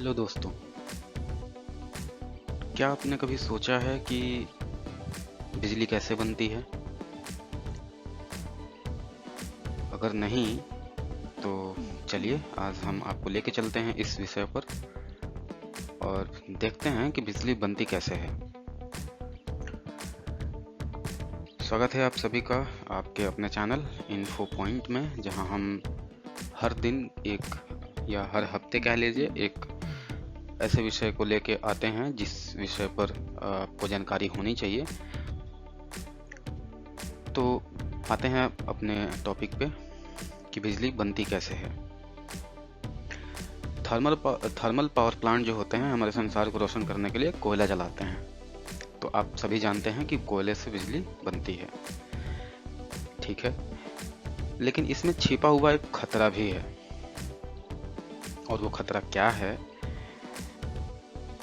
Hello दोस्तों, क्या आपने कभी सोचा है कि बिजली कैसे बनती है? अगर नहीं तो चलिए आज हम आपको लेके चलते हैं इस विषय पर और देखते हैं कि बिजली बनती कैसे है। स्वागत है आप सभी का आपके अपने चैनल इन्फो पॉइंट में, जहां हम हर दिन एक या हर हफ्ते कह लीजिए एक ऐसे विषय को लेके आते हैं जिस विषय पर आपको जानकारी होनी चाहिए। तो आते हैं अपने टॉपिक पे कि बिजली बनती कैसे है। थर्मल पावर प्लांट जो होते हैं हमारे संसार को रोशन करने के लिए कोयला जलाते हैं। तो आप सभी जानते हैं कि कोयले से बिजली बनती है, ठीक है। लेकिन इसमें छिपा हुआ एक खतरा भी है, और वो खतरा क्या है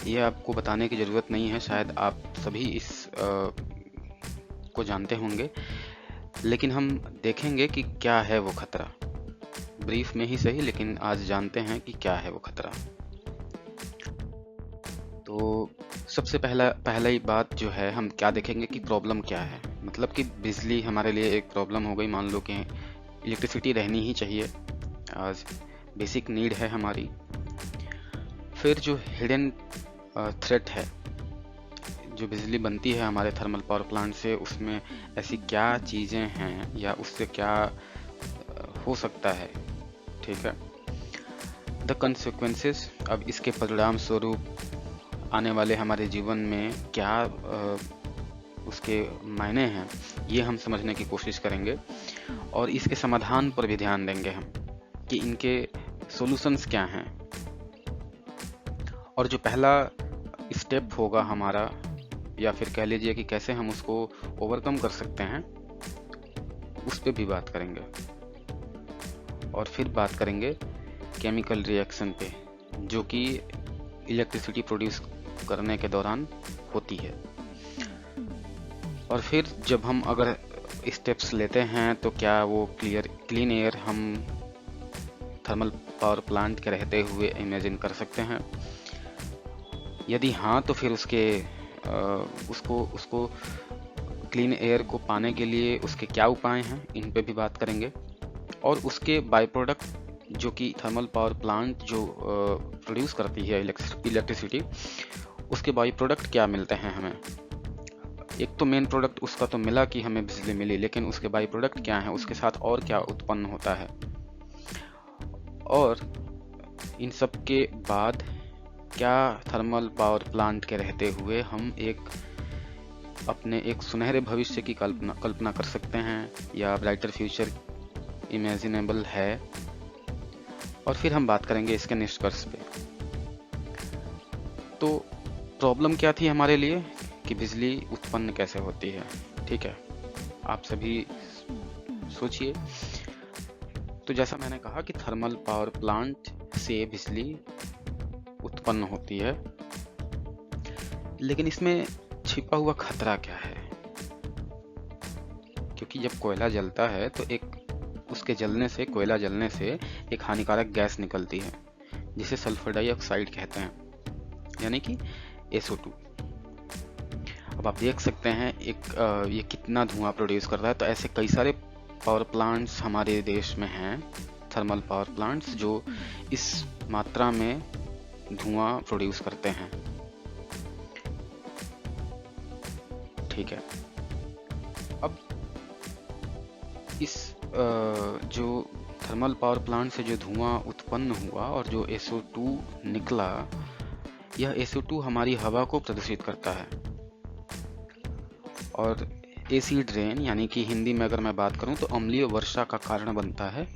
ये आपको बताने की ज़रूरत नहीं है। शायद आप सभी इस को जानते होंगे, लेकिन हम देखेंगे कि क्या है वो खतरा। ब्रीफ में ही सही, लेकिन आज जानते हैं कि क्या है वो खतरा। तो सबसे पहला ही बात जो है, हम क्या देखेंगे कि प्रॉब्लम क्या है। मतलब कि बिजली हमारे लिए एक प्रॉब्लम हो गई। मान लो कि इलेक्ट्रिसिटी रहनी ही चाहिए, आज बेसिक नीड है हमारी। फिर जो हिडन थ्रेट है, जो बिजली बनती है हमारे थर्मल पावर प्लांट से, उसमें ऐसी क्या चीज़ें हैं या उससे क्या हो सकता है, ठीक है। द कंसिक्वेंसेस, अब इसके परिणाम स्वरूप आने वाले हमारे जीवन में क्या उसके मायने हैं, ये हम समझने की कोशिश करेंगे। और इसके समाधान पर भी ध्यान देंगे हम कि इनके सॉल्यूशंस क्या हैं। और जो पहला स्टेप होगा हमारा, या फिर कह लीजिए कि कैसे हम उसको ओवरकम कर सकते हैं, उस पर भी बात करेंगे। और फिर बात करेंगे केमिकल रिएक्शन पे, जो कि इलेक्ट्रिसिटी प्रोड्यूस करने के दौरान होती है। और फिर जब हम अगर स्टेप्स लेते हैं तो क्या वो क्लीन एयर हम थर्मल पावर प्लांट के रहते हुए इमेजिन कर सकते हैं? यदि हाँ, तो फिर उसको क्लीन एयर को पाने के लिए उसके क्या उपाय हैं, इन पे भी बात करेंगे। और उसके बाय प्रोडक्ट जो कि थर्मल पावर प्लांट जो प्रोड्यूस करती है इलेक्ट्रिसिटी, उसके बाय प्रोडक्ट क्या मिलते हैं हमें। एक तो मेन प्रोडक्ट उसका तो मिला कि हमें बिजली मिली, लेकिन उसके बाय प्रोडक्ट क्या है, उसके साथ और क्या उत्पन्न होता है। और इन सब के बाद क्या थर्मल पावर प्लांट के रहते हुए हम अपने एक सुनहरे भविष्य की कल्पना कर सकते हैं, या ब्राइटर फ्यूचर इमेजिनेबल है। और फिर हम बात करेंगे इसके निष्कर्ष पे। तो प्रॉब्लम क्या थी हमारे लिए कि बिजली उत्पन्न कैसे होती है, ठीक है। आप सभी सोचिए। तो जैसा मैंने कहा कि थर्मल पावर प्लांट से बिजली उत्पन्न होती है, लेकिन इसमें छिपा हुआ खतरा क्या है। क्योंकि जब कोयला जलता है तो कोयला जलने से एक हानिकारक गैस निकलती है, जिसे सल्फर डाइऑक्साइड कहते हैं, यानी कि SO2। अब आप देख सकते हैं ये कितना धुआं प्रोड्यूस कर रहा है। तो ऐसे कई सारे पावर प्लांट्स हमारे देश में हैं, थर्मल पावर प्लांट्स, जो इस मात्रा में धुआं प्रोड्यूस करते हैं, ठीक है। अब इस जो थर्मल पावर प्लांट से जो धुआं उत्पन्न हुआ और जो SO2 निकला, यह SO2 हमारी हवा को प्रदूषित करता है। और एसिड रेन, यानी कि हिंदी में अगर मैं बात करूं तो अम्लीय वर्षा का कारण बनता है।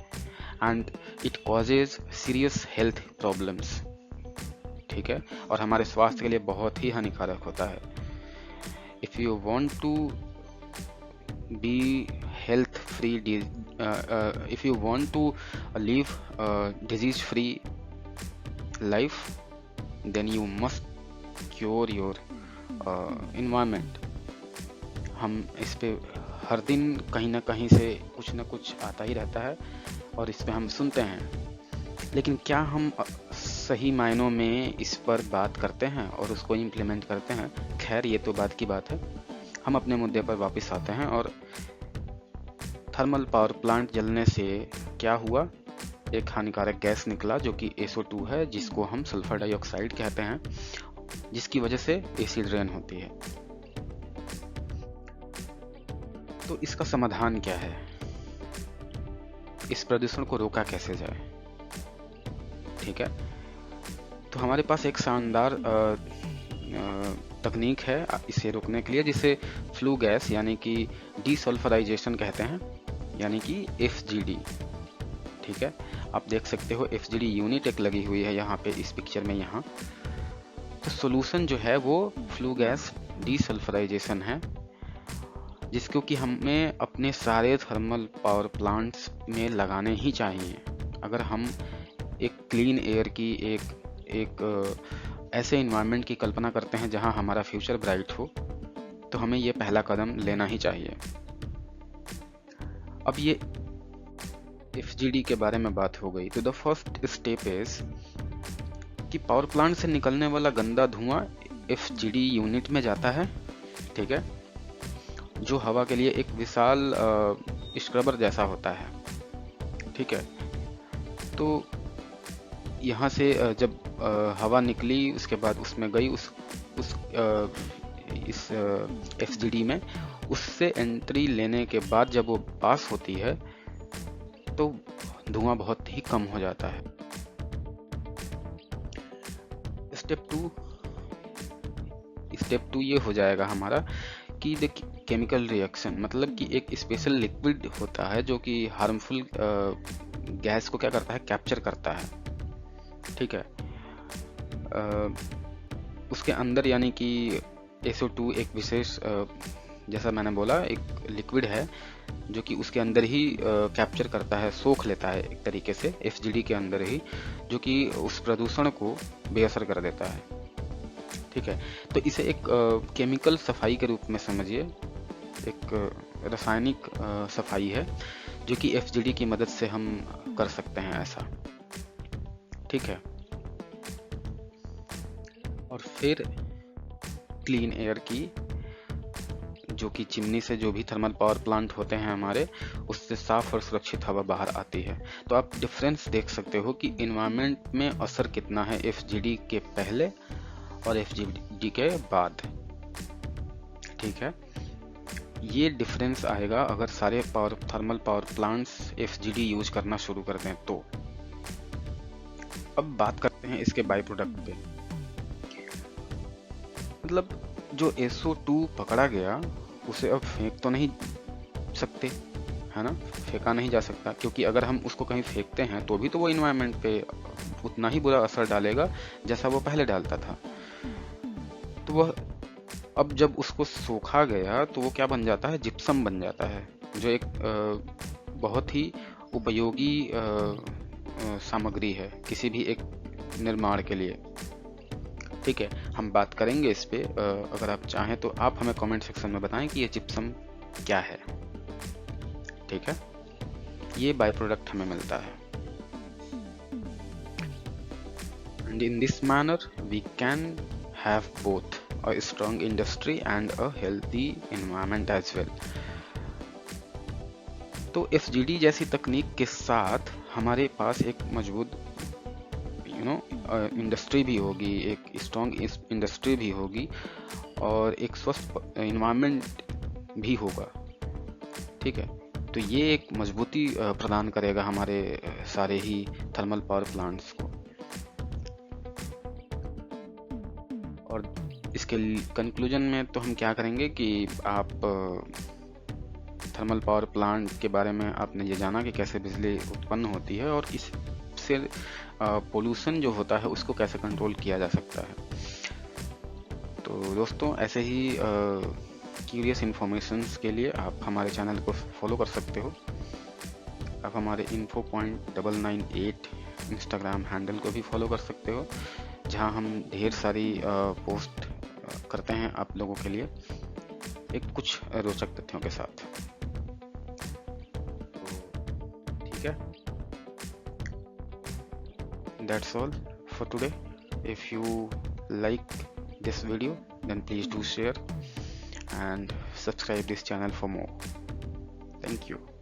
And it causes serious health problems, ठीक है। और हमारे स्वास्थ्य के लिए बहुत ही हानिकारक होता है। If you want to be health free, if you want to live disease free life, then you must cure your environment. हम इस पे हर दिन कहीं ना कहीं से कुछ ना कुछ आता ही रहता है और इस पे हम सुनते हैं, लेकिन क्या हम सही मायनों में इस पर बात करते हैं और उसको इम्प्लीमेंट करते हैं। खैर ये तो बात की बात है, हम अपने मुद्दे पर वापस आते हैं। और थर्मल पावर प्लांट जलने से क्या हुआ, एक हानिकारक गैस निकला जो कि SO2 है, जिसको हम सल्फर डाइऑक्साइड कहते हैं, जिसकी वजह से एसिड रेन होती है। तो इसका समाधान क्या है, इस प्रदूषण को रोका कैसे जाए? ठीक है, तो हमारे पास एक शानदार तकनीक है इसे रोकने के लिए, जिसे फ्लू गैस यानी कि डीसल्फराइजेशन कहते हैं, यानी कि FGD। ठीक है, आप देख सकते हो FGD यूनिट एक लगी हुई है यहाँ पे इस पिक्चर में यहाँ। तो सोल्यूशन जो है वो फ्लू गैस डीसल्फराइजेशन है, जिसको कि हमें अपने सारे थर्मल पावर प्लांट्स में लगाने ही चाहिए। अगर हम एक क्लीन एयर की एक ऐसे इन्वायरमेंट की कल्पना करते हैं जहां हमारा फ्यूचर ब्राइट हो, तो हमें ये पहला कदम लेना ही चाहिए। अब ये FGD के बारे में बात हो गई, तो द फर्स्ट स्टेप इज कि पावर प्लांट से निकलने वाला गंदा धुआं FGD यूनिट में जाता है। ठीक है, जो हवा के लिए एक विशाल स्क्रबर जैसा होता है। ठीक है, तो यहाँ से जब हवा निकली, उसके बाद उसमें गई इस FGD में, उससे एंट्री लेने के बाद जब वो पास होती है तो धुआं बहुत ही कम हो जाता है। स्टेप टू ये हो जाएगा हमारा कि देखिए केमिकल रिएक्शन, मतलब कि एक स्पेशल लिक्विड होता है जो कि हार्मफुल गैस को क्या करता है, कैप्चर करता है। ठीक है, उसके अंदर यानी कि SO2 एक विशेष जैसा मैंने बोला एक लिक्विड है जो कि उसके अंदर ही कैप्चर करता है, सोख लेता है एक तरीके से FGD के अंदर ही, जो कि उस प्रदूषण को बेअसर कर देता है। ठीक है, तो इसे एक केमिकल सफाई के रूप में समझिए, एक रासायनिक सफाई है जो कि FGD की मदद से हम कर सकते हैं ऐसा। ठीक है, और फिर क्लीन एयर की, जो कि चिमनी से जो भी थर्मल पावर प्लांट होते हैं हमारे, उससे साफ और सुरक्षित हवा बाहर आती है। तो आप डिफरेंस देख सकते हो कि इन्वायरमेंट में असर कितना है FGD के पहले और FGD के बाद। ठीक है, ये डिफरेंस आएगा अगर सारे thermal power plants FGD use करना शुरू कर दें तो। अब बात करते हैं इसके बाई प्रोडक्ट पे। मतलब जो SO2 पकड़ा गया उसे अब फेंक तो नहीं सकते, है ना, फेंका नहीं जा सकता, क्योंकि अगर हम उसको कहीं फेंकते हैं तो भी तो वो इन्वायरमेंट पे उतना ही बुरा असर डालेगा जैसा वो पहले डालता था। तो वह अब जब उसको सोखा गया तो वो क्या बन जाता है, जिप्सम बन जाता है, जो एक बहुत ही उपयोगी सामग्री है किसी भी एक निर्माण के लिए। ठीक है, हम बात करेंगे इस पे, अगर आप चाहें तो आप हमें कमेंट सेक्शन में बताएं कि ये जिप्सम क्या है। ठीक है, ये बाय प्रोडक्ट हमें मिलता है। And in this manner we can have both a strong industry and a healthy environment as well. तो FGD जैसी तकनीक के साथ हमारे पास एक मजबूत इंडस्ट्री भी होगी, एक स्ट्रॉन्ग इंडस्ट्री भी होगी और एक स्वस्थ इन्वायरमेंट भी होगा। ठीक है, तो ये एक मजबूती प्रदान करेगा हमारे सारे ही थर्मल पावर प्लांट्स को। और इसके कंक्लूजन में तो हम क्या करेंगे कि आप थर्मल पावर प्लांट के बारे में आपने ये जाना कि कैसे बिजली उत्पन्न होती है और इससे पोल्यूशन जो होता है उसको कैसे कंट्रोल किया जा सकता है। तो दोस्तों ऐसे ही क्यूरियस इन्फॉर्मेशंस के लिए आप हमारे चैनल को फॉलो कर सकते हो। आप हमारे info.998 इंस्टाग्राम हैंडल को भी फॉलो कर सकते हो, जहां हम ढेर सारी पोस्ट करते हैं आप लोगों के लिए एक कुछ रोचक तथ्यों के साथ। तो ठीक है, that's all for today. If you like this video, then please do share and subscribe this channel for more. Thank you.